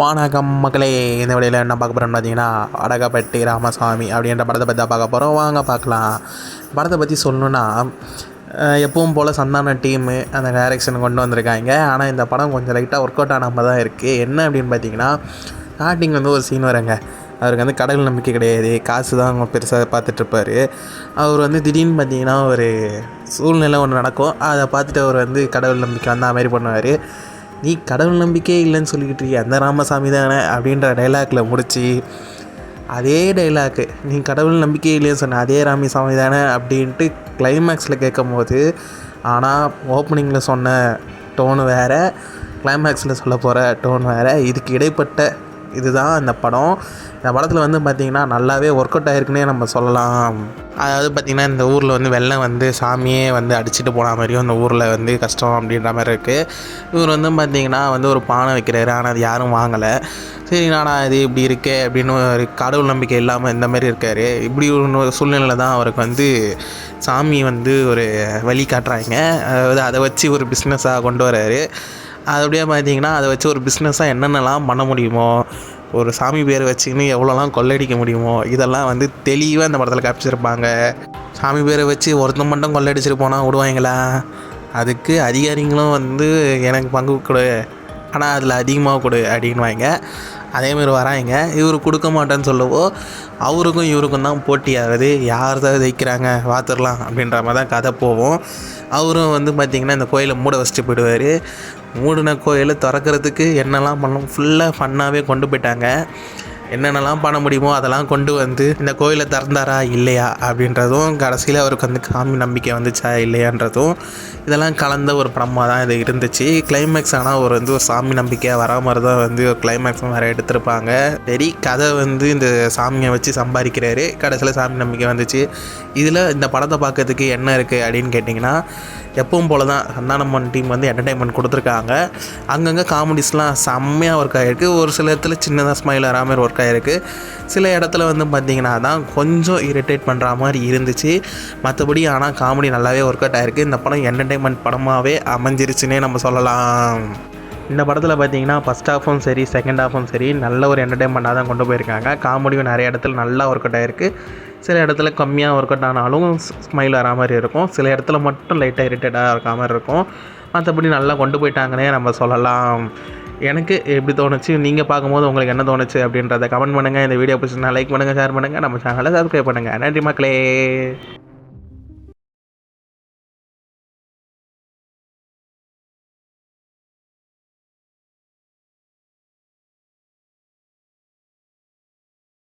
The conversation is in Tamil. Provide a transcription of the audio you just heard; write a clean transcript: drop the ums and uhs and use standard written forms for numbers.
வணக்கம் மக்களே. இந்த வழியில் என்ன பார்க்க போகிறோம்னு பார்த்தீங்கன்னா, அடகப்பட்டி ராமசாமி அப்படின்ற படத்தை பற்றி தான் பார்க்க போகிறோம். வாங்க பார்க்கலாம். படத்தை பற்றி சொல்லணுன்னா, எப்பவும் போல் சந்தான டீமு அந்த டைரெக்ஷன் கொண்டு வந்திருக்காங்க. ஆனால் இந்த படம் கொஞ்சம் லைட்டாக ஒர்க் அவுட் ஆன மாதிரி தான் இருக்குது. என்ன அப்படின்னு பார்த்தீங்கன்னா, ஸ்டார்டிங் ஒரு சீன் வரங்க. அவருக்கு கடவுள் நம்பிக்கை கிடையாது, காசு தான் அவங்க பெருசாக பார்த்துட்ருப்பார். அவர் திடீர்னு பார்த்தீங்கன்னா ஒரு சூழ்நிலை ஒன்று நடக்கும். அதை பார்த்துட்டு அவர் கடவுள் நம்பிக்கை அந்த மாதிரி பண்ணுவார். நீ கடவுள் நம்பிக்கையே இல்லைன்னு சொல்லிக்கிட்டு இருக்கிய அந்த ராமசாமி தானே அப்படின்ற டைலாக்கில் முடித்து, அதே டைலாக்கு நீ கடவுள் நம்பிக்கையே இல்லைன்னு சொன்ன அதே ராமசாமி தானே அப்படின்ட்டு கிளைமேக்ஸில் கேட்கும் போது, ஆனால் ஓப்பனிங்கில் சொன்ன டோனு வேறு, கிளைமேக்ஸில் சொல்ல போகிற டோன் வேறு. இதுக்கு இடைப்பட்ட இதுதான் இந்த படம். இந்த படத்தில் பார்த்திங்கன்னா நல்லாவே ஒர்க் அவுட் ஆகிருக்குன்னே நம்ம சொல்லலாம். அதாவது பார்த்திங்கன்னா, இந்த ஊரில் வெள்ளம் சாமியே அடிச்சுட்டு போன மாதிரியும் இந்த ஊரில் கஷ்டம் அப்படின்ற மாதிரி இருக்குது. இவர் பார்த்திங்கன்னா ஒரு பானை வைக்கிறாரு. ஆனால் அது யாரும் வாங்கலை. சரி, நானா இது இப்படி இருக்கே அப்படின்னு ஒரு கடவுள் நம்பிக்கை இல்லாமல் இந்த மாதிரி இருக்கார். இப்படி ஒரு சூழ்நிலை தான் அவருக்கு சாமி ஒரு வழி காட்டுறாங்க. அதாவது அதை வச்சு ஒரு பிஸ்னஸாக கொண்டு வர்றாரு. அது அப்படியே பார்த்திங்கன்னா, அதை வச்சு ஒரு பிஸ்னஸாக என்னென்னலாம் பண்ண முடியுமோ, ஒரு சாமி பேர் வச்சுக்கின்னு எவ்வளோலாம் கொள்ளடிக்க முடியுமோ, இதெல்லாம் தெளிவாக இந்த படத்தில் காமிச்சிருப்பாங்க. சாமி பேரை வச்சு ஒருத்தன் மட்டும் கொள்ளடிச்சிட்டு போனால் விடுவாங்களா? அதுக்கு அதிகாரிகளும் எனக்கு பங்கு கொடு, ஆனால் அதில் அதிகமாக கொடு அப்படின்வாங்க. அதேமாரி வராங்க. இவர் கொடுக்க மாட்டேன்னு சொல்லவோ அவருக்கும் இவருக்கும் தான் போட்டி ஆகுது. யார் தான் ஜெயிக்கிறாங்க பார்த்துடலாம் அப்படின்ற மாதிரி தான் கதை போகும். அவரும் பார்த்திங்கன்னா இந்த கோயிலை மூட வச்சுட்டு போயிடுவார். மூடின கோயிலை திறக்கிறதுக்கு என்னெல்லாம் பண்ணலாம் ஃபுல்லாக ஃபன்னாகவே கொண்டு போயிட்டாங்க. என்னென்னலாம் பண்ண முடியுமோ அதெல்லாம் கொண்டு இந்த கோயிலை திறந்தாரா இல்லையா அப்படின்றதும், கடைசியில் அவருக்கு சாமி நம்பிக்கை வந்துச்சா இல்லையான்றதும், இதெல்லாம் கலந்த ஒரு படமாக தான் இது இருந்துச்சு. கிளைமேக்ஸ் ஆனால் ஒரு சாமி நம்பிக்கையாக வரா மாதிரி தான் ஒரு கிளைமேக்ஸும் வேறு எடுத்திருப்பாங்க. சரி, கதை இந்த சாமியை வச்சு சம்பாதிக்கிறாரு. கடைசியில் சாமி நம்பிக்கை வந்துச்சு. இதில் இந்த படத்தை பார்க்கறதுக்கு என்ன இருக்குது அப்படின்னு கேட்டிங்கன்னா, எப்பவும் போல் தான் சந்தானம்மன் டீம் என்டர்டைன்மெண்ட் கொடுத்துருக்காங்க. அங்கங்கே காமெடிஸ்லாம் செம்மையாக ஒர்க் ஆகிருக்கு. ஒரு சில இடத்துல சின்னதாக ஸ்மைல் வர மாதிரி ஒர்க் ஆகிருக்கு. சில இடத்துல பார்த்திங்கன்னா தான் கொஞ்சம் இரிட்டேட் பண்ணுற மாதிரி இருந்துச்சு. மற்றபடி ஆனால் காமெடி நல்லாவே ஒர்க் அவுட் ஆகிருக்கு. இந்த படம் என்டர்டைன்மெண்ட் படமாகவே அமைஞ்சிருச்சுன்னே நம்ம சொல்லலாம். இந்த படத்தில் பார்த்திங்கன்னா ஃபஸ்ட் ஹாஃபும் சரி செகண்ட் ஹாஃபும் சரி நல்ல ஒரு என்டர்டைன்மெண்ட்டாக தான் கொண்டு போயிருக்காங்க. காமெடியும் நிறைய இடத்துல நல்லா ஒர்க் அவுட் ஆகிருக்கு. சில இடத்துல கம்மியாக ஒர்க் அவுட் ஆனாலும் ஸ்மைல் வரா மாதிரி இருக்கும். சில இடத்துல மட்டும் லைட்டாக இரிட்டேட்டாக இருக்க மாதிரி இருக்கும். மற்றபடி நல்லா கொண்டு போயிட்டாங்கன்னே நம்ம சொல்லலாம். எனக்கு எப்படி தோணுச்சு, நீங்கள் பார்க்கும்போது உங்களுக்கு என்ன தோணுச்சு அப்படின்றத கமெண்ட் பண்ணுங்கள். இந்த வீடியோ பிடிச்சிருந்தா லைக் பண்ணுங்கள், ஷேர் பண்ணுங்கள், நம்ம சேனலை சப்ஸ்கிரைப் பண்ணுங்கள். நன்றி மக்களே.